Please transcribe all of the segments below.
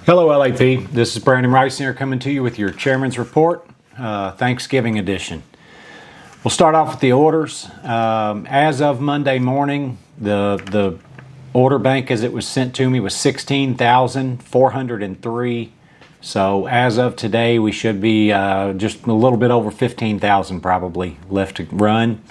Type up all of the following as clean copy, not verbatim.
Hello LAP, this is Brandon Rice here coming to you with your Chairman's Report, Thanksgiving edition. We'll start off with the orders. As of Monday morning, the order bank as it was sent to me was 16,403. So as of today, we should be just a little bit over 15,000 probably left to run.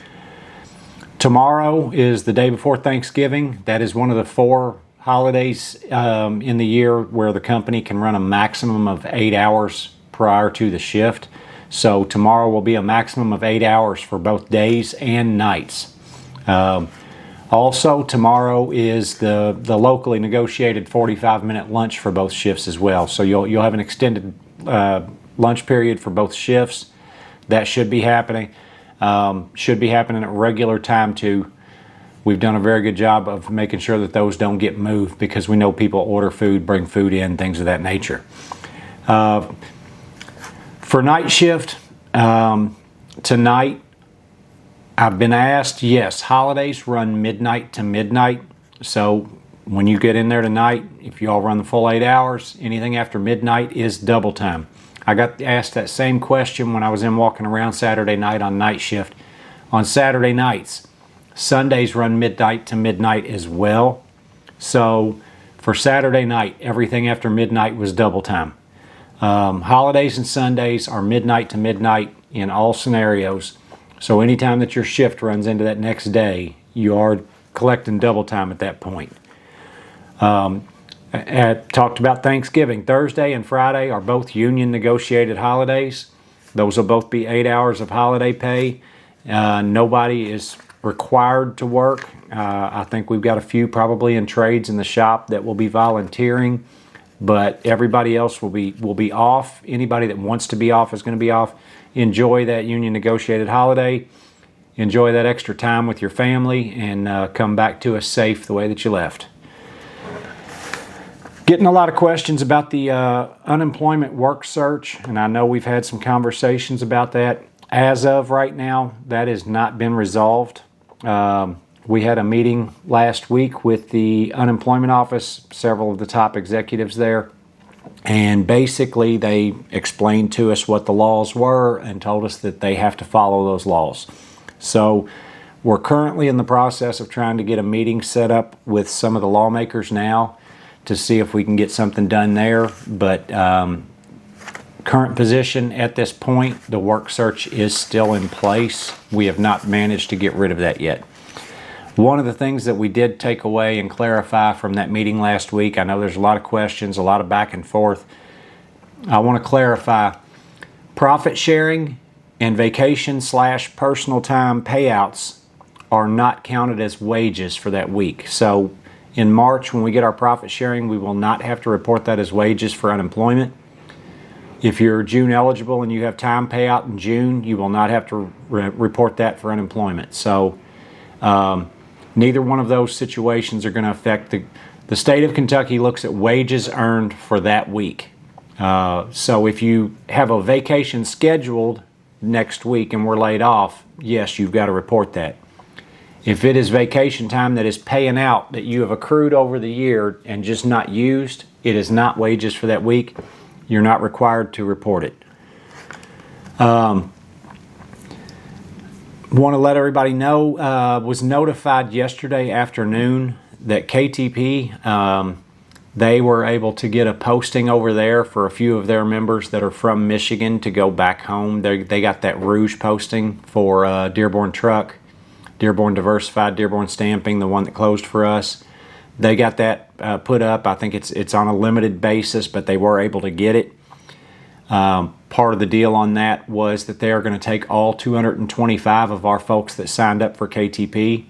Tomorrow is the day before Thanksgiving. That is one of the 4 holidays in the year where the company can run a maximum of 8 hours prior to the shift. So tomorrow will be a maximum of 8 hours for both days and nights. Also tomorrow is the locally negotiated 45-minute lunch for both shifts as well. So you'll have an extended lunch period for both shifts. That should be happening. Should be happening at regular time too. We've done a very good job of making sure that those don't get moved because we know people order food, bring food in, things of that nature. For night shift, tonight, I've been asked, yes, holidays run midnight to midnight. So when you get in there tonight, if you all run the full 8 hours, anything after midnight is double time. I got asked that same question when I was in walking around Saturday night on night shift. On Saturday nights, Sundays run midnight to midnight as well. So for Saturday night, everything after midnight was double time. Holidays and Sundays are midnight to midnight in all scenarios. So anytime that your shift runs into that next day, you are collecting double time at that point. I talked about Thanksgiving. Thursday and Friday are both union negotiated holidays. Those will both be 8 hours of holiday pay. Nobody is required to work. I think we've got a few probably in trades in the shop that will be volunteering, but everybody else will be off. Anybody that wants to be off is going to be off. Enjoy that union negotiated holiday. Enjoy that extra time with your family and come back to us safe the way that you left. Getting a lot of questions about the unemployment work search, and I know we've had some conversations about that. As of right now, that has not been resolved. We had a meeting last week with the unemployment office, several of the top executives there, and basically they explained to us what the laws were and told us that they have to follow those laws. So we're currently in the process of trying to get a meeting set up with some of the lawmakers now to see if we can get something done there, but current position at this point, the work search is still in place. We have not managed to get rid of that yet. One of the things that we did take away and clarify from that meeting last week, I know there's a lot of questions, a lot of back and forth. I want to clarify, profit sharing and vacation/personal time payouts are not counted as wages for that week. So in March, when we get our profit sharing, we will not have to report that as wages for unemployment. If you're June eligible and you have time payout in June, you will not have to report that for unemployment. So neither one of those situations are going to affect the state of Kentucky looks at wages earned for that week. So if you have a vacation scheduled next week and we're laid off, yes, you've got to report that. If it is vacation time that is paying out that you have accrued over the year and just not used, it is not wages for that week. You're not required to report it. Want to let everybody know, was notified yesterday afternoon that KTP, they were able to get a posting over there for a few of their members that are from Michigan to go back home. They got that Rouge posting for Dearborn Truck, Dearborn Diversified, Dearborn Stamping, the one that closed for us. They got that put up. I think it's on a limited basis, but they were able to get it. Part of the deal on that was that they are going to take all 225 of our folks that signed up for KTP.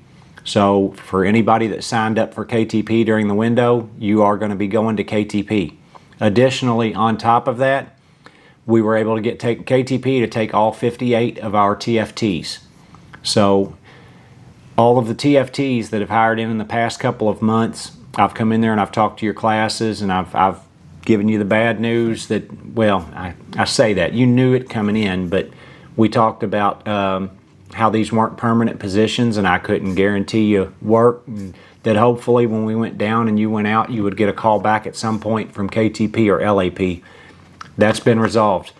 So for anybody that signed up for KTP during the window, you are going to be going to KTP. Additionally, on top of that, we were able to get KTP to take all 58 of our TFTs. So all of the TFTs that have hired in the past couple of months, I've come in there and I've talked to your classes and I've given you the bad news that, well, I say that. You knew it coming in, but we talked about how these weren't permanent positions and I couldn't guarantee you work. And that hopefully when we went down and you went out, you would get a call back at some point from KTP or LAP. That's been resolved.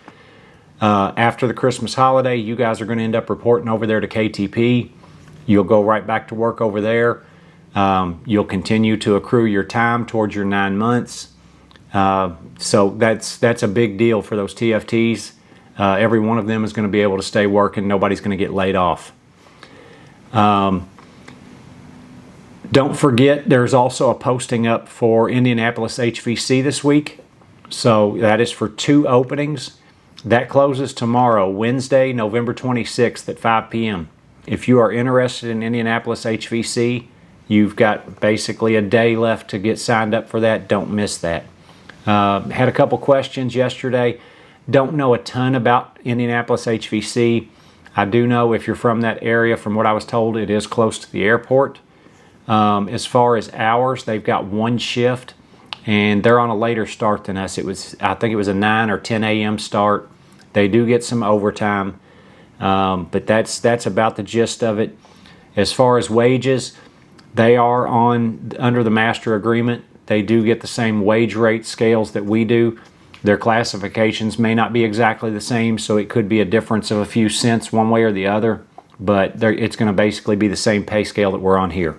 After the Christmas holiday, you guys are going to end up reporting over there to KTP. You'll go right back to work over there. You'll continue to accrue your time towards your 9 months. So that's a big deal for those TFTs. Every one of them is going to be able to stay working. Nobody's going to get laid off. Don't forget, there's also a posting up for Indianapolis HVC this week. So that is for 2 openings. That closes tomorrow, Wednesday, November 26th at 5 p.m. If you are interested in Indianapolis HVC, you've got basically a day left to get signed up for that. Don't miss that. Had a couple questions yesterday. Don't know a ton about Indianapolis HVC. I do know if you're from that area, from what I was told, it is close to the airport. As far as hours, they've got 1 shift, and they're on a later start than us. I think it was a 9 or 10 a.m. start. They do get some overtime, but that's about the gist of it. As far as wages, they are under the master agreement. They do get the same wage rate scales that we do. Their classifications may not be exactly the same, so it could be a difference of a few cents one way or the other, but it's going to basically be the same pay scale that we're on here.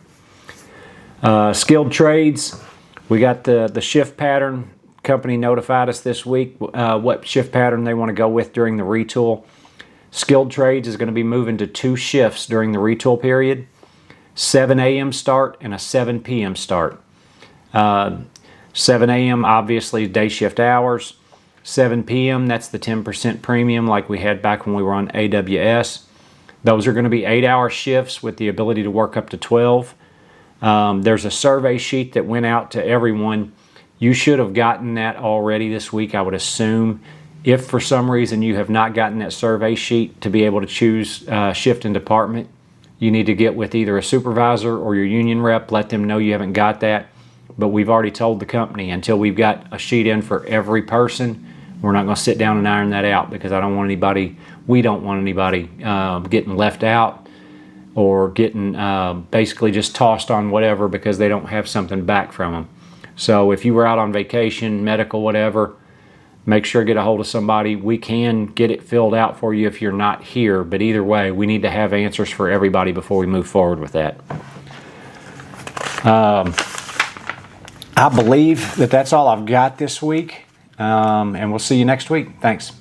Skilled trades, we got the shift pattern. Company notified us this week what shift pattern they want to go with during the retool. Skilled trades is going to be moving to 2 shifts during the retool period. 7 a.m. start and a 7 p.m. start. 7 a.m. obviously day shift hours. 7 p.m. that's the 10% premium like we had back when we were on AWS. Those are going to be 8-hour shifts with the ability to work up to 12. There's a survey sheet that went out to everyone. You should have gotten that already this week, I would assume. If for some reason you have not gotten that survey sheet to be able to choose shift and department, you need to get with either a supervisor or your union rep. Let them know you haven't got that. But we've already told the company until we've got a sheet in for every person, we're not going to sit down and iron that out, because we don't want anybody getting left out or getting basically just tossed on whatever because they don't have something back from them. So if you were out on vacation, medical, whatever, make sure to get a hold of somebody. We can get it filled out for you if you're not here, but either way, we need to have answers for everybody before we move forward with that. I believe that that's all I've got this week, and we'll see you next week. Thanks.